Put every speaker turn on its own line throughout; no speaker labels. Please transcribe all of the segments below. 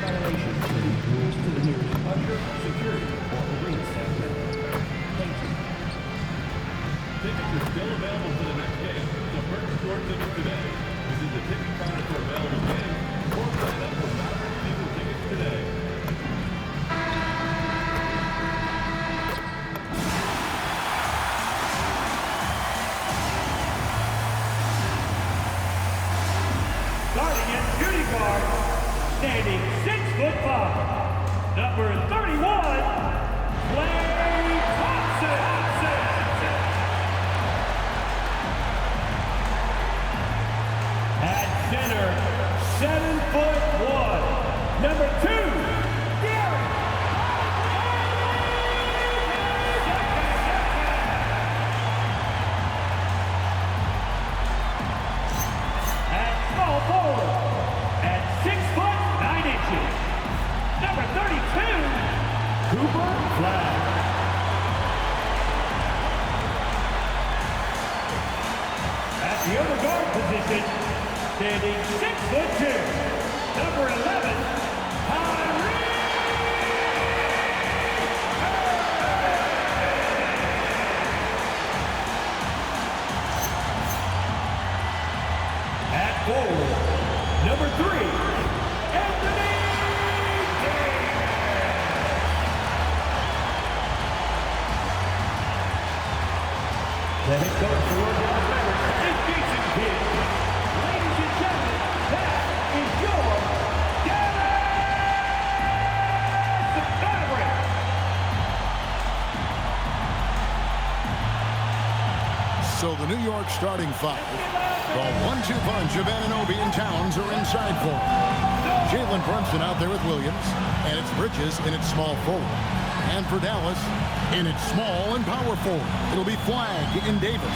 violation. Rules to the nearest usher, security, or arena staff member. Thank you.
Tickets are still available for the next game, so purchase your tickets today. Visit the ticket counter for available games or sign up for Maverick season tickets today.
Starting at shooting guard, standing 6'5", number 31, Klay Thompson. At center, 7'1", number 2, Gary. At small forward, at 6'9", number 32, Cooper Flag. At the other guard position, standing 6'2", number 11, Kyrie. At forward, number 3, Anthony Davis. The head coach for the Dallas Mavericks is Jason Kidd. Ladies and gentlemen, that is your Dallas Mavericks.
So the New York starting five. The 1-2 punch of Anunoby and Towns are inside for him. Jalen Brunson out there with Williams, and it's Bridges in its small forward. And for Dallas, in its small and power forward, it'll be Flag and Davis.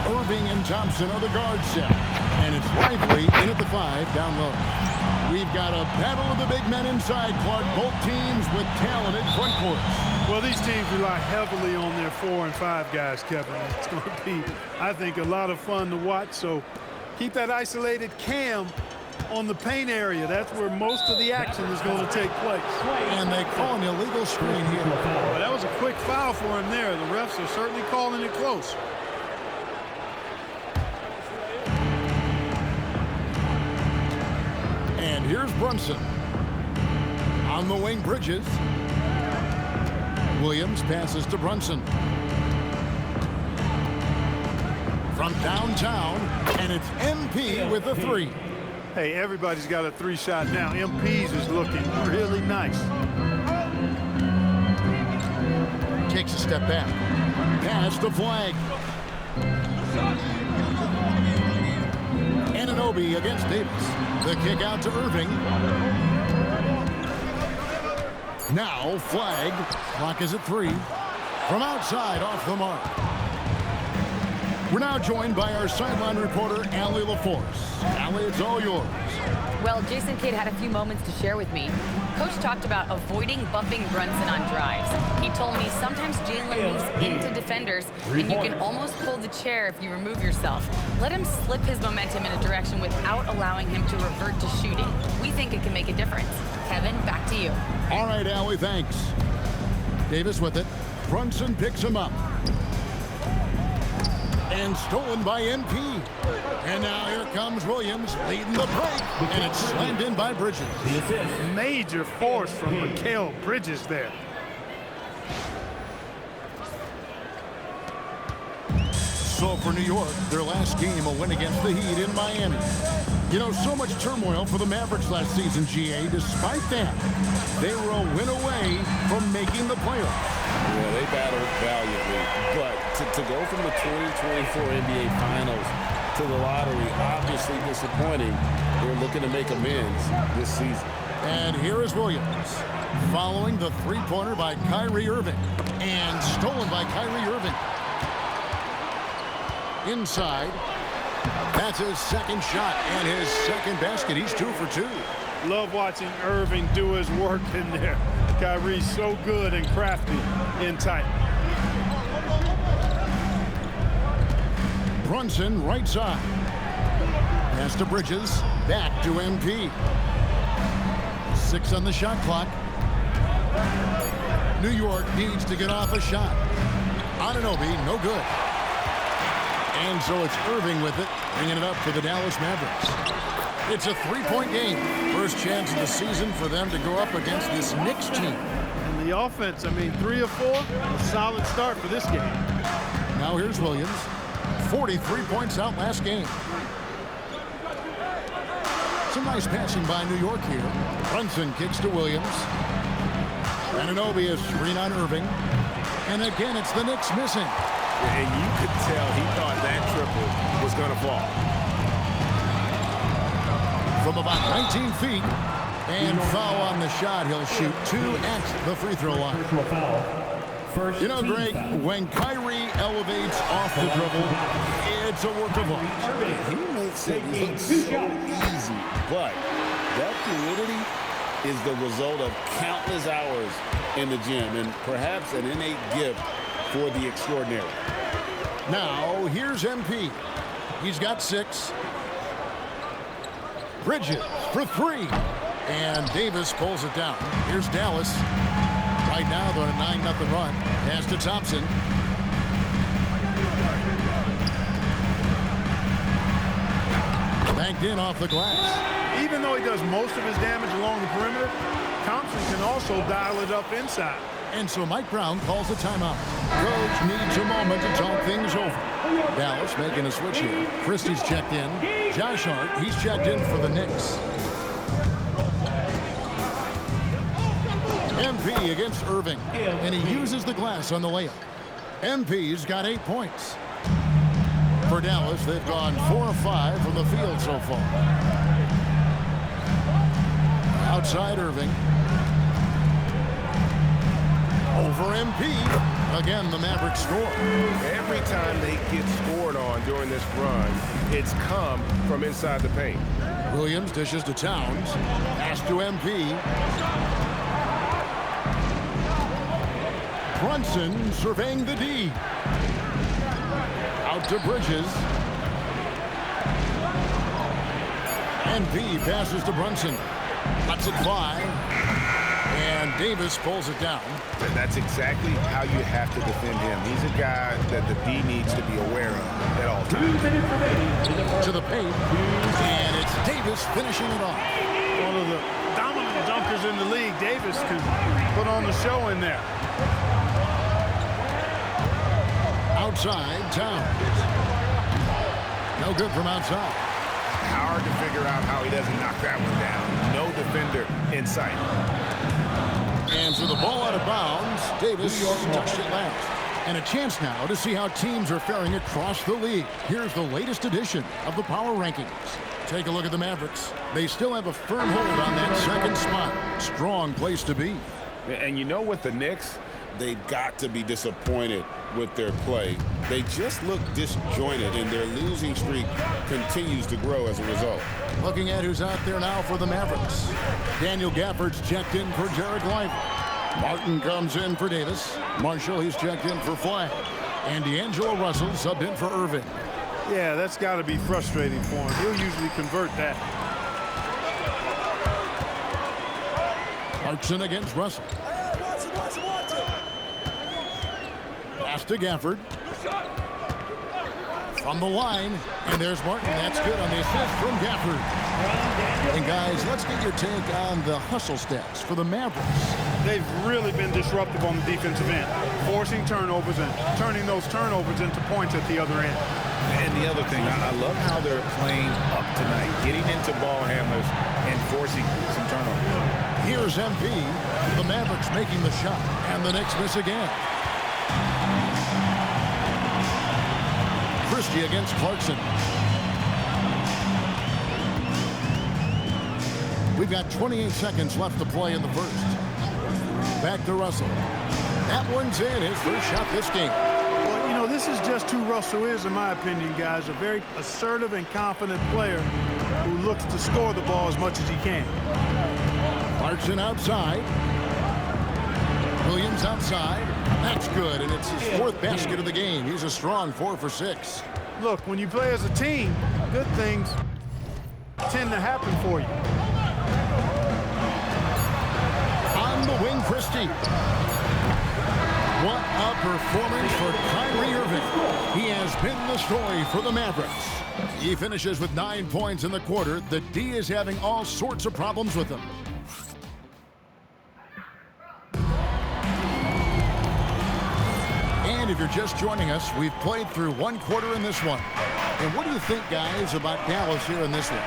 Irving and Thompson are the guard set. And it's Lively in at the 5 down low. We've got a battle of the big men inside, Clark. Both teams with talented front courts.
Well, these teams rely heavily on their 4 and 5 guys, Kevin. It's going to be, I think, a lot of fun to watch. So keep that isolated cam on the paint area. That's where most of the action is going to take place.
And they call an illegal screen here.
Well, that was a quick foul for him there. The refs are certainly calling it close.
And here's Brunson. On the wing, Bridges. Williams passes to Brunson. From downtown, and it's MP with a 3.
Hey, everybody's got a 3-shot now. MP's is looking really nice.
Takes a step back. Pass the Flag. Anunoby against Davis. The kick out to Irving. Now Flag. Clock is at 3. From outside, off the mark. We're now joined by our sideline reporter, Allie LaForce. Allie, it's all yours.
Well, Jason Kidd had a few moments to share with me. Coach talked about avoiding bumping Brunson on drives. He told me sometimes Jalen moves into defenders, and you can almost pull the chair if you remove yourself. Let him slip his momentum in a direction without allowing him to revert to shooting. We think it can make a difference. Kevin, back to you.
All right, Allie, thanks. Davis with it. Brunson picks him up. And stolen by MP. And now here comes Williams leading the break. And it's slammed in by Bridges.
Major force from Mikal Bridges there.
So for New York, their last game, a win against the Heat in Miami. You know, so much turmoil for the Mavericks last season, GA. Despite that, they were a win away from making the playoffs.
Yeah, they battled valiantly. But to go from the 2024 NBA Finals to the lottery, obviously disappointing. They're looking to make amends this season.
And here is Williams, following the three-pointer by Kyrie Irving. And stolen by Kyrie Irving. Inside. That's his second shot and his second basket. He's 2 for 2.
Love watching Irving do his work in there. Kyrie's so good and crafty in tight.
Brunson right side. Pass to Bridges. Back to MP. 6 on the shot clock. New York needs to get off a shot. Anunoby, no good. And so it's Irving with it, bringing it up for the Dallas Mavericks. It's a 3-point game. First chance of the season for them to go up against this Knicks team.
And the offense, I mean, 3 of 4, a solid start for this game.
Now here's Williams. 43 points out last game. Some nice passing by New York here. Brunson kicks to Williams. Anunoby is screen on Irving. And again, it's the Knicks missing.
And you could tell he thought that triple was going to fall.
From about 19 feet. And foul on the shot. He'll shoot 2 at the free throw line.
Personal foul. First
You know,
team
Greg,
foul.
when Kyrie elevates off the dribble, it's a work of art.
He makes it look so easy, but that fluidity is the result of countless hours in the gym and perhaps an innate gift for the extraordinary.
Now, here's MP. He's got 6. Bridges for 3. And Davis pulls it down. Here's Dallas. Right now, they're on a 9-0 run. Pass to Thompson. Banked in off the glass.
Even though he does most of his damage along the perimeter, Thompson can also dial it up inside.
And so Mike Brown calls a timeout. Coach needs a moment to talk things over. Dallas making a switch here. Christie's checked in. Josh Hart, he's checked in for the Knicks. MP against Irving. And he uses the glass on the layup. MP's got 8 points. For Dallas, they've gone 4 of 5 from the field so far. Outside Irving. Over MP. Again, the Mavericks score.
Every time they get scored on during this run, it's come from inside the paint.
Williams dishes to Towns. Pass to MP. Brunson surveying the D. Out to Bridges. MP passes to Brunson. Lets it fly. And Davis pulls it down.
That's exactly how you have to defend him. He's a guy that the D needs to be aware of at all
2
times.
minutes remaining.
To the paint. And it's Davis finishing it off.
One of the dominant dunkers in the league. Davis can put on the show in there.
Outside, Towns. No good from outside.
Hard to figure out how he doesn't knock that one down. No defender in sight.
And so the ball out of bounds. Davis touched it last. And a chance now to see how teams are faring across the league. Here's the latest edition of the Power Rankings. Take a look at the Mavericks. They still have a firm hold on that second spot. Strong place to be.
And you know what, the Knicks,
They've got to be disappointed with their play. They just look disjointed, and their losing streak continues to grow as a result.
Looking at who's out there now for the Mavericks. Daniel Gafford's checked in for Derek Lively. Martin comes in for Davis. Marshall, he's checked in for Flagg. And D'Angelo Russell subbed in for Irving.
Yeah, that's got to be frustrating for him. He'll usually convert that.
Clarkson against Russell. Pass to Gafford. From the line. And there's Martin. That's good on the assist from Gafford. And guys, let's get your take on the hustle stats for the Mavericks.
They've really been disruptive on the defensive end, forcing turnovers and turning those turnovers into points at the other end.
and the other thing, I love how they're playing up tonight, getting into ball handlers and forcing some turnovers.
Here's MP. The Mavericks making the shot, and the Knicks miss again. Christie against Clarkson. We've got 28 seconds left to play in the first. Back to Russell. That one's in, his first shot this game.
Well, you know, this is just who Russell is, in my opinion, guys. A very assertive and confident player who looks to score the ball as much as he can.
Clarkson outside. Williams outside. That's good, and it's his fourth basket of the game. He's a strong 4 for 6.
Look, when you play as a team, good things tend to happen for you.
Christie. What a performance for Kyrie Irving. He has been the story for the Mavericks. He finishes with 9 points in the quarter. The D is having all sorts of problems with him. And if you're just joining us, we've played through one quarter in this one. And what do you think, guys, about Dallas here in this one?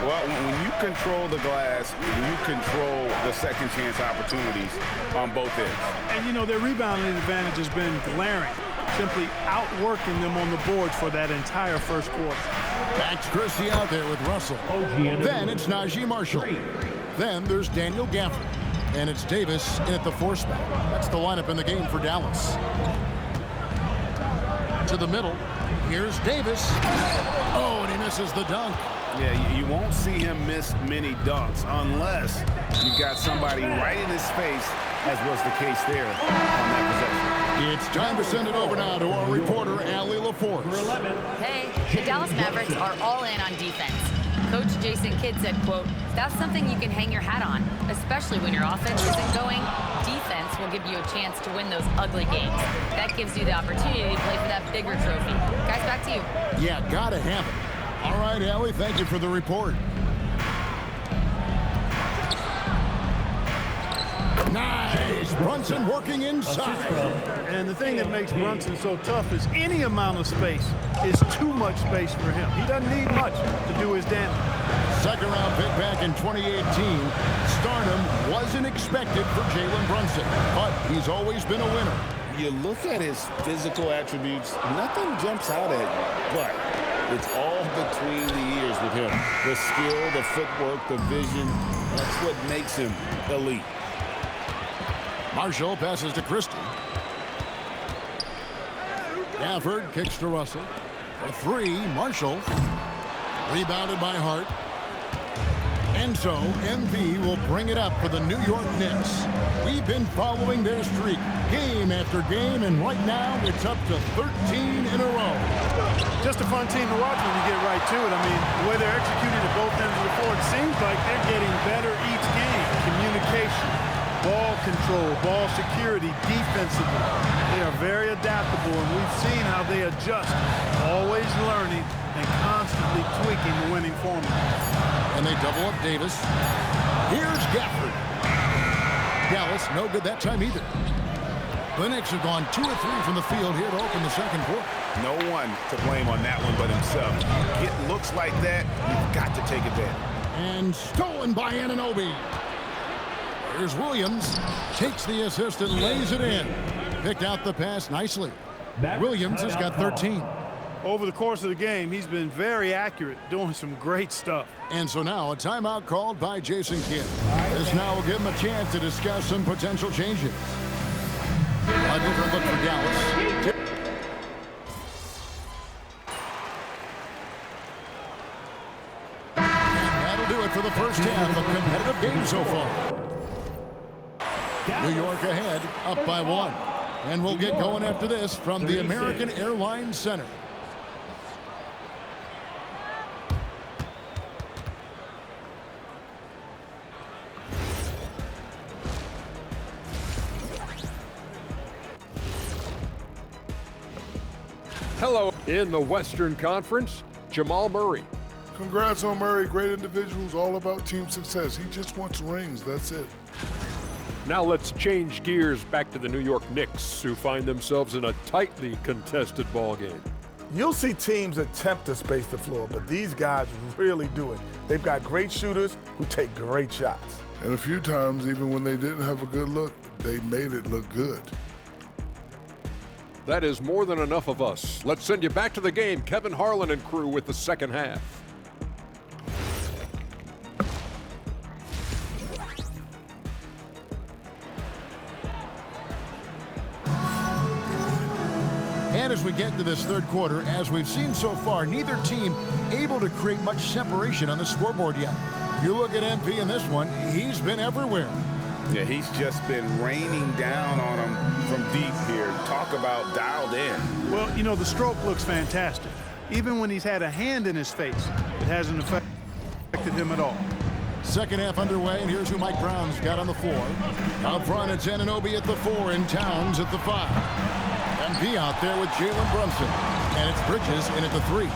Well, when you control the glass, when you control the second chance opportunities on both ends.
And, you know, their rebounding advantage has been glaring, simply outworking them on the boards for that entire first quarter.
Max Christie out there with Russell. Then it's Najee Marshall. Then there's Daniel Gafford. And it's Davis in at the 4 spot. That's the lineup in the game for Dallas. To the middle. Here's Davis. Oh, and he misses the dunk.
Yeah, you won't see him miss many dunks unless you've got somebody right in his face, as was the case there on that possession.
It's time to send it over now to our reporter, Allie LaForce.
Hey, the Dallas Mavericks are all in on defense. Coach Jason Kidd said, quote, "That's something you can hang your hat on, especially when your offense isn't going. Defense will give you a chance to win those ugly games. That gives you the opportunity to play for that bigger trophy." Guys, back to you.
Yeah, gotta have it. All right, Allie, thank you for the report. Nice. Brunson working inside.
And the thing that makes Brunson so tough is any amount of space is too much space for him. He doesn't need much to do his damage.
Second round pick back in 2018. Stardom wasn't expected for Jalen Brunson, but he's always been a winner.
You look at his physical attributes, nothing jumps out at you, but it's all between the ears with him. The skill, the footwork, the vision, that's what makes him elite.
Marshall passes to Christie. Gafford kicks to Russell. For 3, Marshall. Rebounded by Hart. And so, MV will bring it up for the New York Knicks. We've been following their streak game after game, and right now it's up to 13 in a row.
Just a fun team to watch when you get right to it. I mean, the way they're executing at both ends of the floor, it seems like they're getting better each game. Communication, ball control, ball security, defensively. They are very adaptable, and we've seen how they adjust, always learning and constantly tweaking the winning formula.
And they double up Davis. Here's Gafford. Dallas, no good that time either. The Knicks have gone 2 or 3 from the field here to open the second quarter.
No one to blame on that one but himself. Get looks like that, you've got to take advantage.
And stolen by Anunoby. Here's Williams. Takes the assist and lays it in. Picked out the pass nicely. Williams has got 13.
Over the course of the game, he's been very accurate, doing some great stuff.
And so now a timeout called by Jason Kidd. This now will give him a chance to discuss some potential changes. A different look for Dallas. And that'll do it for the first half of competitive game so far. New York ahead, up by 1. And we'll get going after this from the American Airlines Center.
Hello. In the Western Conference, Jamal Murray.
Congrats on Murray. Great individuals, all about team success. He just wants rings, that's it.
Now let's change gears back to the New York Knicks, who find themselves in a tightly contested ball game.
You'll see teams attempt to space the floor, but these guys really do it. They've got great shooters who take great shots.
And a few times, even when they didn't have a good look, they made it look good.
That is more than enough of us. Let's send you back to the game. Kevin Harlan and crew with the second half.
And as we get into this third quarter, as we've seen so far, neither team able to create much separation on the scoreboard yet. You look at MP in this one, he's been everywhere.
Yeah, he's just been raining down on him from deep here. Talk about dialed in.
Well, you know, the stroke looks fantastic. Even when he's had a hand in his face, it hasn't affected him at all.
Second half underway, and here's who Mike Brown's got on the floor. Out front, it's Anunoby at the 4 and Towns at the 5. MP out there with Jalen Brunson. And it's Bridges in at the 3.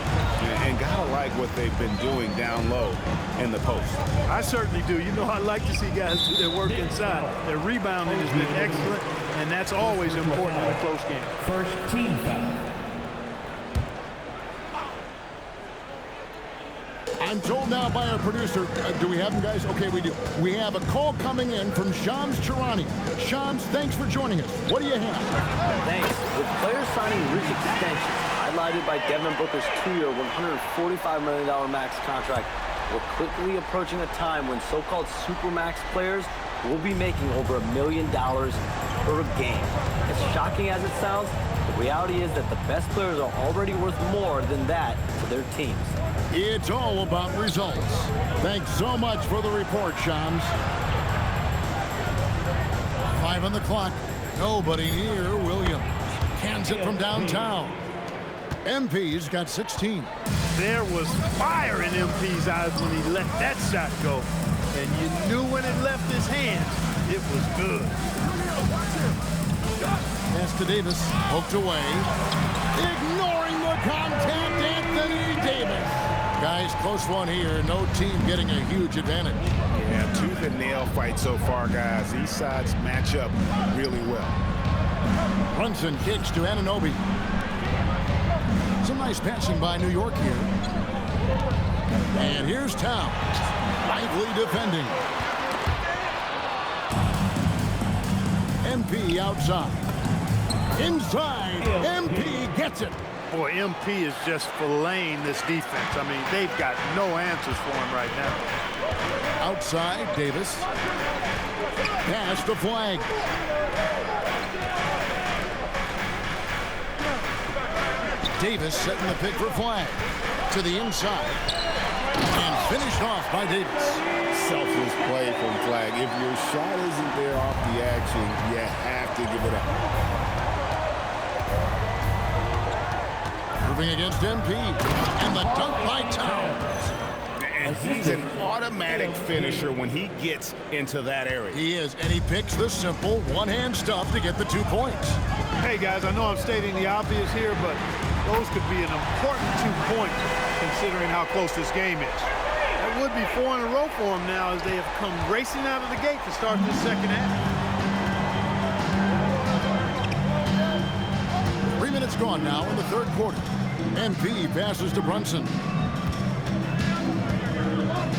And gotta like what they've been doing down low in the post.
I certainly do. You know, I like to see guys do their work inside. Their rebounding has been excellent, and that's always important in a close game.
First team foul.
I'm told now by our producer, do we have him, guys? Okay, we do. We have a call coming in from Shams Charania. Shams, thanks for joining us. What do you have?
Thanks. With players signing rich extensions, highlighted by Devin Booker's 2-year, $145 million max contract, we're quickly approaching a time when so-called supermax players will be making over $1 million per game. As shocking as it sounds, the reality is that the best players are already worth more than that to their teams.
It's all about results. Thanks so much for the report, Shams. 5 on the clock. Nobody near Williams. Cans it from downtown. MP's got 16.
There was fire in MP's eyes when he let that shot go. And you knew when it left his hands, it was good.
Pass to Davis. Poked away. Ignoring the contact, Anthony Davis. Guys, close one here. No team getting a huge advantage.
Yeah, tooth and nail fight so far, guys. These sides match up really well.
Brunson kicks to Anunoby. Some nice passing by New York here. And here's Towns. Lively defending. MP outside. Inside. MP gets it.
Boy, MP is just filleting this defense. I mean, they've got no answers for him right now.
Outside, Davis. Pass to Flag. Davis setting the pick for Flag. To the inside. And finished off by Davis.
Selfless play from Flag. If your shot isn't there off the action, you have to give it up.
Irving against MP. And the dunk by Towns.
And he's an automatic finisher when he gets into that area.
He is, and he picks the simple one-hand stuff to get the 2 points.
Hey, guys, I know I'm stating the obvious here, but those could be an important 2 points considering how close this game is. That would be 4 in a row for them now as they have come racing out of the gate to start this second half.
3 minutes gone now in the third quarter. MP passes to Brunson.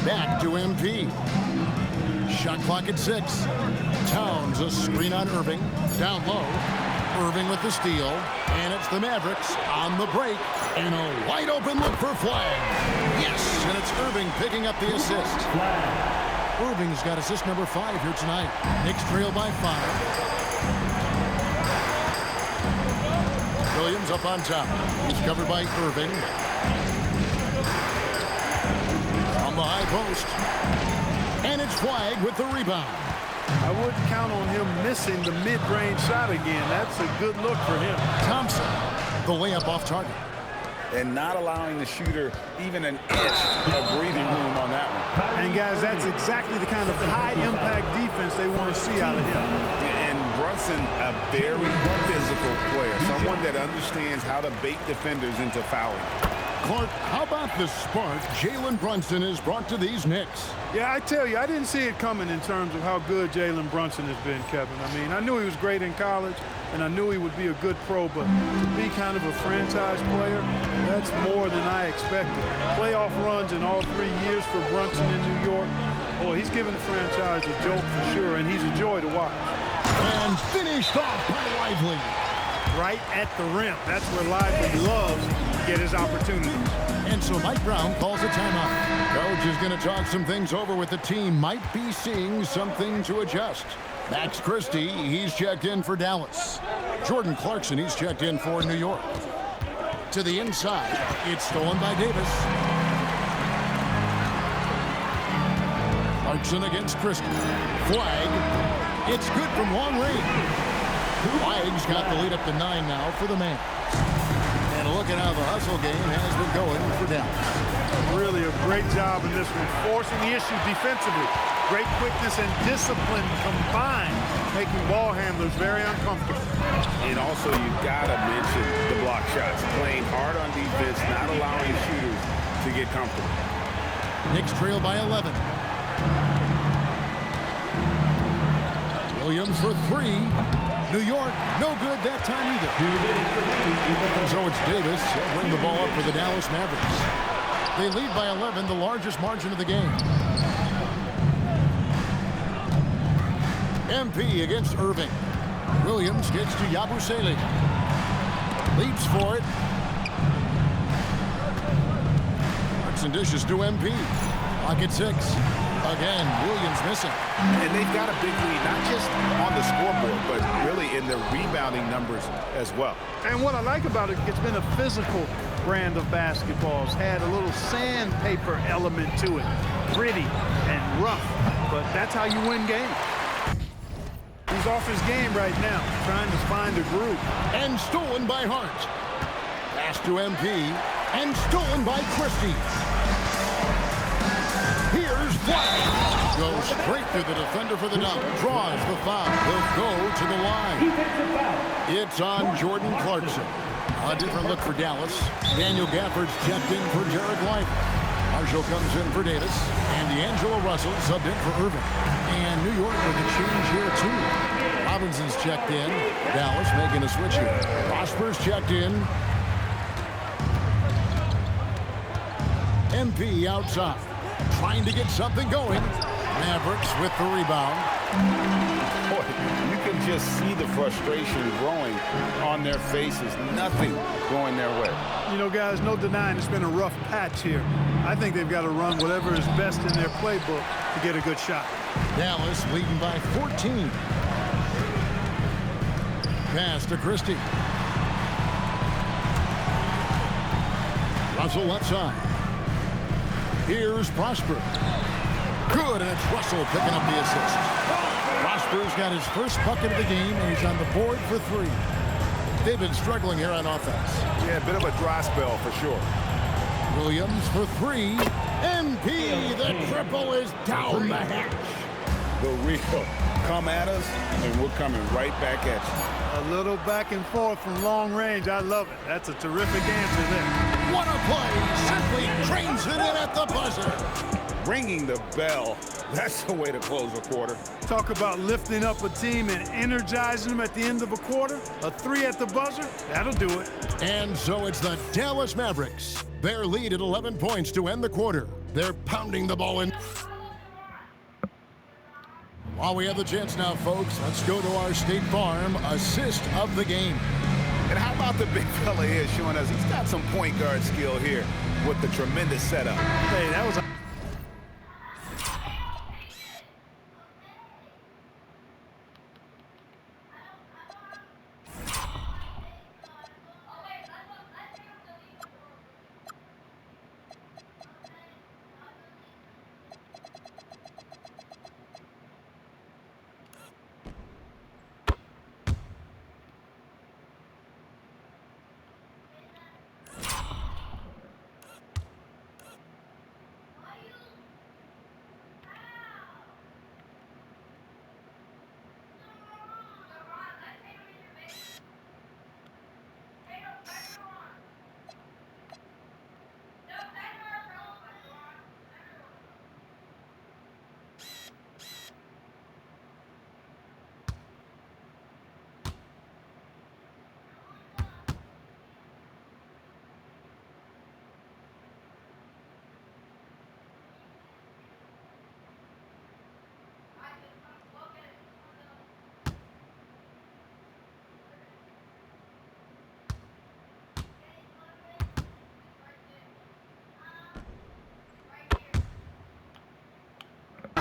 Back to MP. Shot clock at 6. Towns a screen on Irving. Down low. Irving with the steal. And it's the Mavericks on the break. And a wide open look for Flag. Yes, and it's Irving picking up the assist. Irving's got assist number 5 here tonight. Knicks trail by 5. Williams up on top. He's covered by Irving. On the high post. And it's Flag with the rebound.
I wouldn't count on him missing the mid-range shot again. That's a good look for him.
Thompson, the layup off target.
And not allowing the shooter even an inch of breathing room on that one.
And guys, that's exactly the kind of high-impact defense they want to see out of him.
And Brunson, a very physical player, someone that understands how to bait defenders into fouling.
Clark, how about the spark Jalen Brunson has brought to these Knicks?
Yeah, I tell you, I didn't see it coming in terms of how good Jalen Brunson has been, Kevin. I mean, I knew he was great in college, and I knew he would be a good pro, but to be kind of a franchise player, that's more than I expected. Playoff runs in all 3 years for Brunson in New York. Boy, he's given the franchise a jolt for sure, and he's a joy to watch.
And finished off by Lively.
Right at the rim. That's where Lively loves to get his opportunities.
And so Mike Brown calls a timeout. Coach is going to talk some things over with the team. Might be seeing something to adjust. Max Christie, he's checked in for Dallas. Jordan Clarkson, he's checked in for New York. To the inside, it's stolen by Davis. Clarkson against Christie. Flag. It's good from long range. Flag's got the lead up to 9 now for the man. And a look at how the hustle game has been going for Dallas.
Really a great job in this one, forcing the issue defensively. Great quickness and discipline combined, making ball handlers very uncomfortable.
And also, you got to mention the block shots. Playing hard on defense, not allowing shooters to get comfortable.
Knicks trail by 11. Williams for three. New York, no good that time either. So it's Davis. He'll bring the ball up for the Dallas Mavericks. They lead by 11, the largest margin of the game. MP against Irving. Williams gets to Yabusele. Leaps for it. Marks and dishes to MP. Clock at 6. Again, Williams missing.
And they've got a big lead, not just on the scoreboard, but really in the rebounding numbers as well.
And what I like about it, it's been a physical brand of basketball. It's had a little sandpaper element to it. Gritty and rough, but that's how you win games. He's off his game right now, trying to find a groove.
And stolen by Hart. Pass to MP, and stolen by Christie. Here's White. Goes straight through the defender for the dunk. Draws the foul. He'll go to the line. It's on Jordan Clarkson. A different look for Dallas. Daniel Gafford's checked in for Jared White. Marshall comes in for Davis. And D'Angelo Russell subbed in for Irving. And New York with a change here, too. Robinson's checked in. Dallas making a switch here. Prosper's checked in. MP outside. Trying to get something going. Mavericks with the rebound.
Boy, you can just see the frustration growing on their faces. Nothing going their way.
You know, guys, no denying it's been a rough patch here. I think they've got to run whatever is best in their playbook to get a good shot.
Dallas leading by 14. Pass to Christie. Russell left side. Here's Prosper. Good, and it's Russell picking up the assist. Prosper's got his first bucket of the game, and he's on the board for three. They've been struggling here on offense.
Yeah, a bit of a dry spell for sure.
Williams for three. MP, the triple is down the hatch.
The real come at us, and we're coming right back at you.
A little back and forth from long range. I love it. That's a terrific answer there.
What a play. Simply trains it in at the buzzer.
Ringing the bell. That's the way to close a quarter.
Talk about lifting up a team and energizing them at the end of a quarter. A three at the buzzer, that'll do it.
And so it's the Dallas Mavericks. Their lead at 11 points to end the quarter. They're pounding the ball in. While we have the chance now, folks, let's go to our State Farm assist of the game.
And how about the big fella here showing us he's got some point guard skill here with the tremendous setup.
Hey, that was a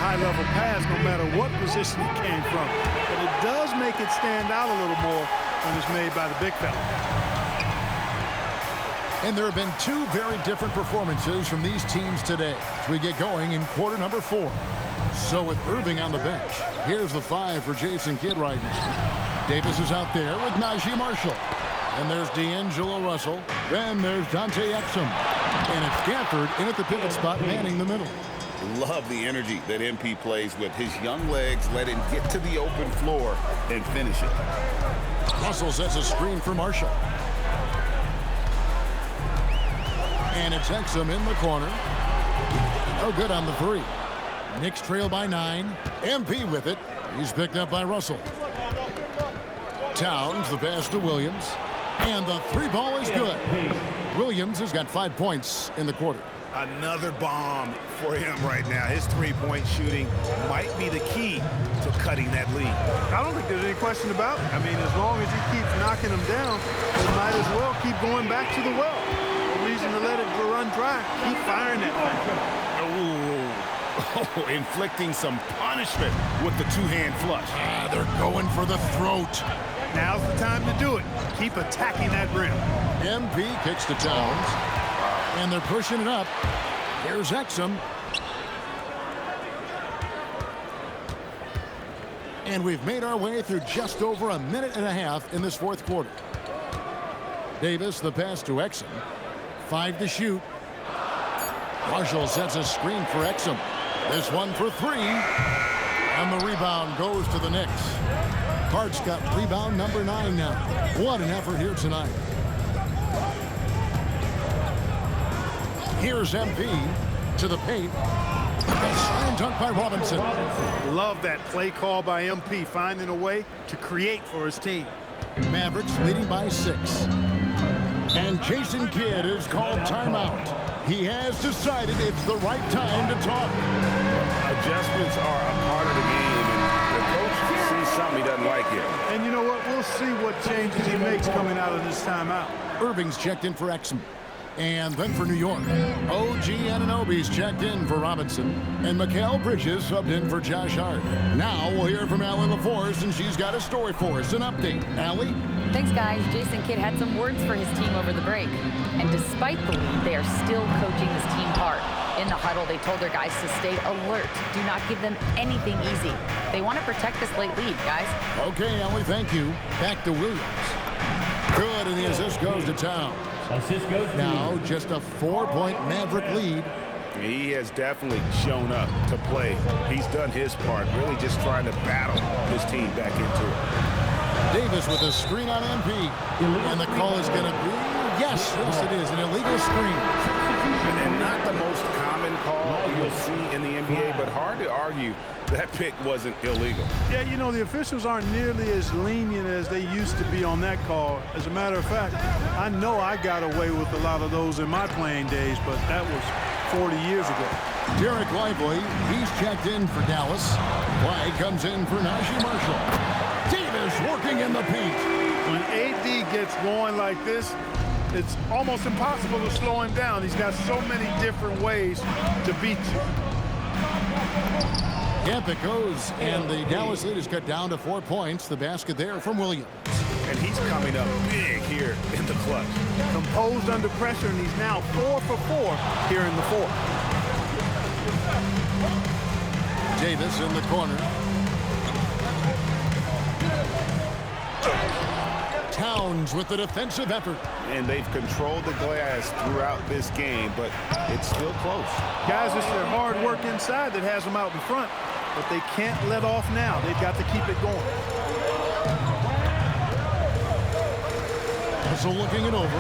high-level pass no matter what position it came from. But it does make it stand out a little more when it's made by the big fella.
And there have been two very different performances from these teams today as we get going in quarter number 4. So with Irving on the bench, here's the 5 for Jason Kidd right now. Davis is out there with Najee Marshall. And there's D'Angelo Russell. Then there's Dante Exum. And it's Gafford in at the pivot spot, manning the middle.
Love the energy that MP plays with. His young legs let him get to the open floor and finish it.
Russell sets a screen for Marshall. And it's Exum in the corner. No good on the three. Knicks trail by 9. MP with it. He's picked up by Russell. Towns, the pass to Williams. And the three ball is good. Williams has got 5 points in the quarter.
Another bomb for him right now. His three-point shooting might be the key to cutting that lead.
I don't think there's any question about it. I mean, as long as he keeps knocking them down, they might as well keep going back to the well. No reason to let it run dry. Keep firing that thing.
Oh, inflicting some punishment with the two-hand flush.
They're going for the throat.
Now's the time to do it. Keep attacking that rim.
MP kicks to Towns. And they're pushing it up. Here's Exum. And we've made our way through just over a minute and a half in this fourth quarter. Davis, the pass to Exum. 5 to shoot. Marshall sets a screen for Exum. This one for 3. And the rebound goes to the Knicks. Hart's got rebound number 9 now. What an effort here tonight. Here's MP to the paint. A slam dunk by Robinson.
Love that play call by MP, finding a way to create for his team.
Mavericks leading by 6. And Jason Kidd is called timeout. He has decided it's the right time to talk.
Adjustments are a part of the game, and the coach sees something he doesn't like here.
And you know what? We'll see what changes he makes coming out of this timeout.
Irving's checked in for Exum. And then for New York, OG Anunoby's checked in for Robinson. And Mikal Bridges subbed in for Josh Hart. Now we'll hear from Allie LaForce, and she's got a story for us. An update. Allie?
Thanks, guys. Jason Kidd had some words for his team over the break. And despite the lead, they are still coaching this team hard. In the huddle, they told their guys to stay alert. Do not give them anything easy. They want to protect this late lead, guys.
Okay, Allie, thank you. Back to Williams. Good, and the assist goes to Towns.
Assist goes to
now just a 4-point Maverick lead.
He has definitely shown up to play. He's done his part, really just trying to battle his team back into it.
Davis with a screen on MP. And the call is going to be, yes, it is, an illegal screen.
And not the most common call you'll see in the NBA, but hard to argue that pick wasn't illegal.
Yeah, you know, the officials aren't nearly as lenient as they used to be on that call. As a matter of fact, I know I got away with a lot of those in my playing days, but that was 40 years ago.
Derek Lively, he's checked in for Dallas. White comes in for Najee Marshall. Davis working in the paint.
When AD gets going like this, it's almost impossible to slow him down. He's got so many different ways to beat you.
Yep, it goes, and the Dallas lead is cut down to 4 points. The basket there from Williams.
And he's coming up big here in the clutch.
Composed under pressure, and he's now 4 for 4 here in the fourth.
Davis in the corner. Towns with the defensive effort.
And they've controlled the glass throughout this game, but it's still close.
Guys, it's their hard work inside that has them out in front, but they can't let off now. They've got to keep it going.
So looking it over.